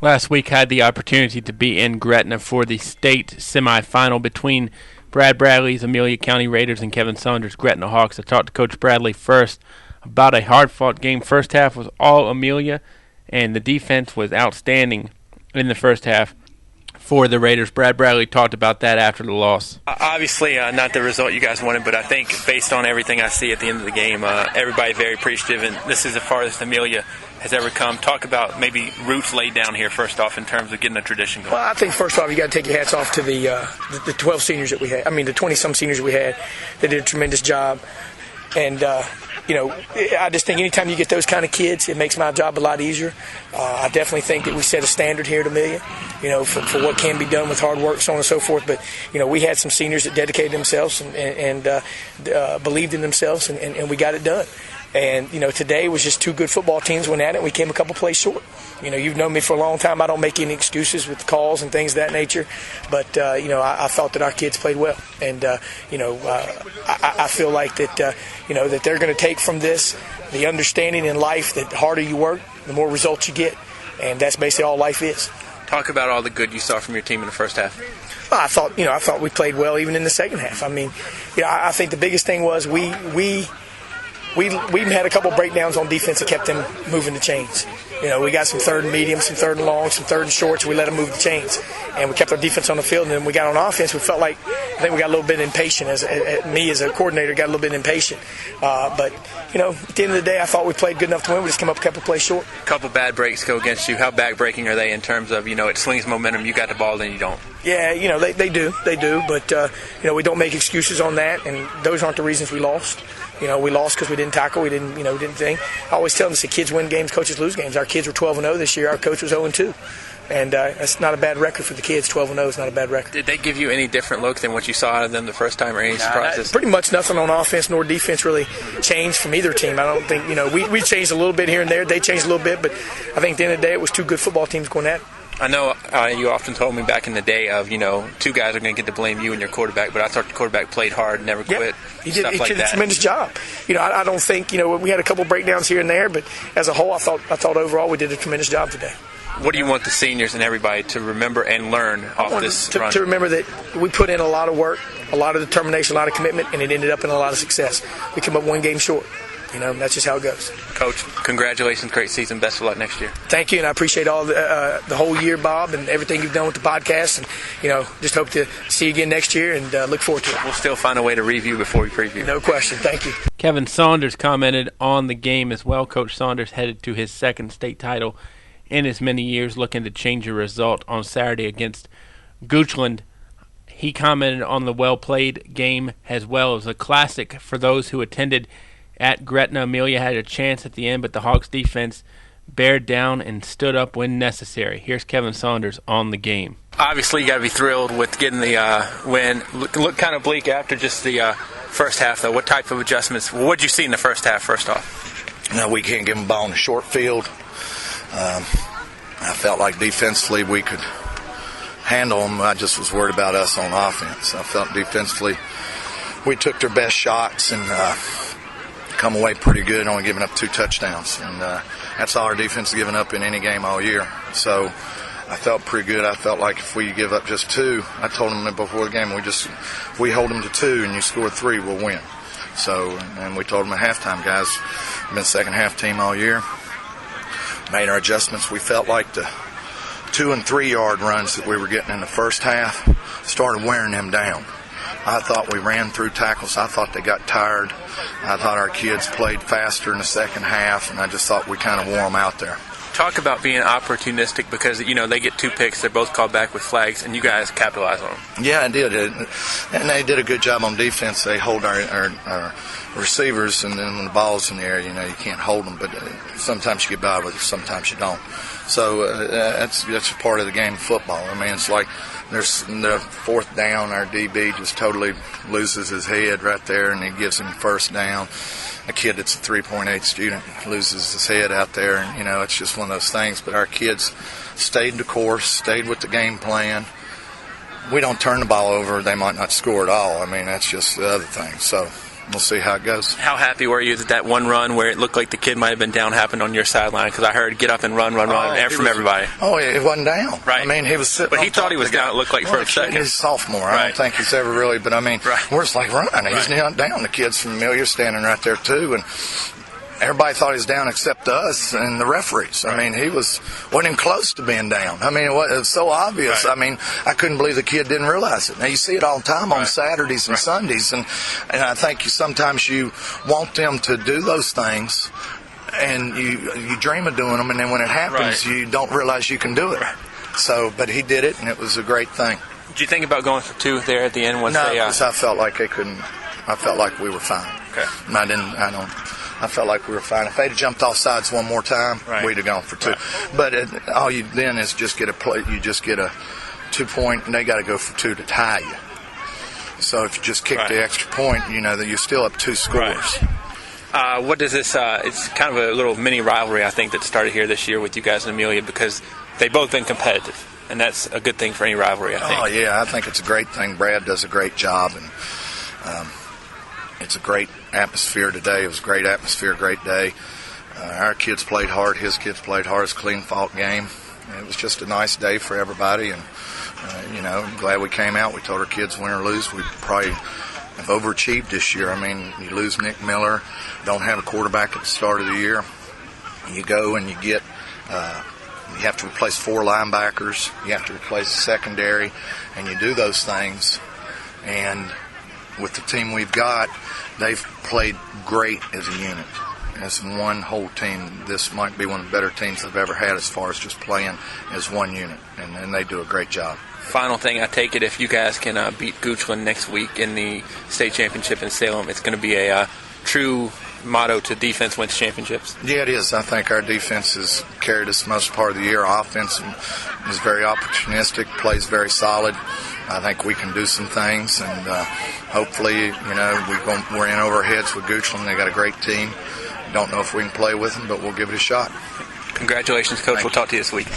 last week had the opportunity to be in Gretna for the state semifinal between Bradley's Amelia County Raiders and Kevin Saunders' Gretna Hawks. I talked to Coach Bradley first about a hard-fought game. First half was all Amelia, and the defense was outstanding in the first half for the Raiders. Bradley talked about that after the loss. Obviously, not the result you guys wanted, but I think based on everything I see at the end of the game, everybody very appreciative, and this is the farthest Amelia has ever come. Talk about maybe roots laid down here first off in terms of getting a tradition going. Well, I think first off you got to take your hats off to the 12 seniors that we had. I mean, the 20-some seniors that we had. They did a tremendous job, and I just think anytime you get those kind of kids, it makes my job a lot easier. I definitely think that we set a standard here at Amelia, for what can be done with hard work, so on and so forth. But, we had some seniors that dedicated themselves and believed in themselves, and we got it done. And, today was just two good football teams went at it, and we came a couple plays short. You've known me for a long time. I don't make any excuses with calls and things of that nature. But, I thought that our kids played well. And, I feel like that, that they're going to take from this the understanding in life that the harder you work, the more results you get. And that's basically all life is. Talk about all the good you saw from your team in the first half. Well, I thought we played well even in the second half. I mean, I think the biggest thing was we had a couple breakdowns on defense that kept them moving the chains. We got some third and medium, some third and long, some third and shorts. We let them move the chains. And we kept our defense on the field. And then we got on offense. We felt like, I think we got a little bit impatient. Me as a coordinator got a little bit impatient. But, at the end of the day, I thought we played good enough to win. We just came up a couple plays short. A couple bad breaks go against you. How back-breaking are they in terms of, it swings momentum, you got the ball, then you don't? Yeah, they do. But, we don't make excuses on that. And those aren't the reasons we lost. We lost because we didn't tackle. We didn't think. I always tell them, say, kids win games, coaches lose games. Our kids were 12-0 this year. Our coach was 0-2. And that's not a bad record for the kids. 12-0 is not a bad record. Did they give you any different look than what you saw out of them the first time, or any surprises? Pretty much nothing on offense nor defense really changed from either team. I don't think, we changed a little bit here and there. They changed a little bit. But I think at the end of the day, it was two good football teams going at it. I know you often told me back in the day of, two guys are going to get to blame you and your quarterback, but I thought the quarterback played hard, never quit. He did a tremendous job. I don't think, we had a couple breakdowns here and there, but as a whole, I thought overall we did a tremendous job today. What do you want the seniors and everybody to remember and learn off this run? To remember that we put in a lot of work, a lot of determination, a lot of commitment, and it ended up in a lot of success. We came up one game short. That's just how it goes. Coach, congratulations. Great season. Best of luck next year. Thank you, and I appreciate all the whole year, Bob, and everything you've done with the podcast. And, just hope to see you again next year and look forward to it. We'll still find a way to review before we preview. No question. Thank you. Kevin Saunders commented on the game as well. Coach Saunders headed to his second state title in as many years, looking to change a result on Saturday against Goochland. He commented on the well-played game as well. It was a classic for those who attended at Gretna. Amelia had a chance at the end, but the Hawks defense bared down and stood up when necessary. Here's Kevin Saunders on the game. Obviously, you got to be thrilled with getting the win. Look kind of bleak after just the first half, though. What type of adjustments? What did you see in the first half, first off? No, we can't give them the ball in the short field. I felt like defensively we could handle them. I just was worried about us on offense. I felt defensively we took their best shots and come away pretty good, only giving up 2 touchdowns. And that's all our defense has given up in any game all year. So I felt pretty good. I felt like if we give up just 2, I told them before the game, we hold them to 2 and you score 3, we'll win. So, and we told them at halftime, guys, we've been second half team all year. Made our adjustments. We felt like the 2 and 3 yard runs that we were getting in the first half started wearing them down. I thought we ran through tackles. I thought they got tired. I thought our kids played faster in the second half, and I just thought we kind of wore them out there. Talk about being opportunistic because, they get 2 picks. They're both called back with flags, and you guys capitalize on them. Yeah, I did. And they did a good job on defense. They hold our receivers, and then when the ball's in the air, you can't hold them. But sometimes you get by with it, sometimes you don't. So that's a part of the game of football. I mean, it's like there's the fourth down, our DB just totally loses his head right there, and he gives him first down. A kid that's a 3.8 student loses his head out there, and, it's just one of those things. But our kids stayed the course, stayed with the game plan. We don't turn the ball over, they might not score at all. I mean, that's just the other thing. So we'll see how it goes. How happy were you that one run where it looked like the kid might have been down happened on your sideline? Because I heard get up and run from everybody. Oh, he wasn't down. Right. I mean, he was sitting. But he thought he was down. It looked like for a second. He's a sophomore. Right. I don't think he's ever really. But I mean, we're just like running. He's not down. The kids from Amelia standing right there too, and everybody thought he was down except us and the referees. I mean, he wasn't even close to being down. I mean, it was so obvious. I mean, I couldn't believe the kid didn't realize it. Now, you see it all the time on Saturdays and Sundays, and I think sometimes you want them to do those things, and you dream of doing them, and then when it happens, you don't realize you can do it. So, but he did it, and it was a great thing. Did you think about going for two there at the end? No, because I felt like they couldn't. I felt like we were fine. Okay. I felt like we were fine. If they'd have jumped off sides one more time, we'd have gone for two. But all you then is just get a play. You just get a 2-point, and they got to go for two to tie you. So if you just kick the extra point, that you're still up 2 scores. What does this? It's kind of a little mini rivalry, I think, that started here this year with you guys and Amelia, because they've both been competitive, and that's a good thing for any rivalry, I think. Oh yeah, I think it's a great thing. Brad does a great job, and it's a great atmosphere today. It was a great atmosphere, great day. Our kids played hard. His kids played hard. It's a clean-fought game. It was just a nice day for everybody, and I'm glad we came out. We told our kids, win or lose, we probably have overachieved this year. I mean, you lose Nick Miller, don't have a quarterback at the start of the year. You go and you get you have to replace 4 linebackers. You have to replace the secondary, and you do those things. And with the team we've got, they've played great as a unit. As one whole team, this might be one of the better teams I've ever had as far as just playing as one unit, and they do a great job. Final thing, I take it if you guys can beat Goochland next week in the state championship in Salem, it's going to be a true motto to defense wins championships. Yeah, it is. I think our defense has carried us most part of the year. Our offense is very opportunistic, plays very solid. I think we can do some things, and hopefully, we're in over our heads with Goochland. They got a great team. Don't know if we can play with them, but we'll give it a shot. Congratulations, Coach. We'll talk to you this week.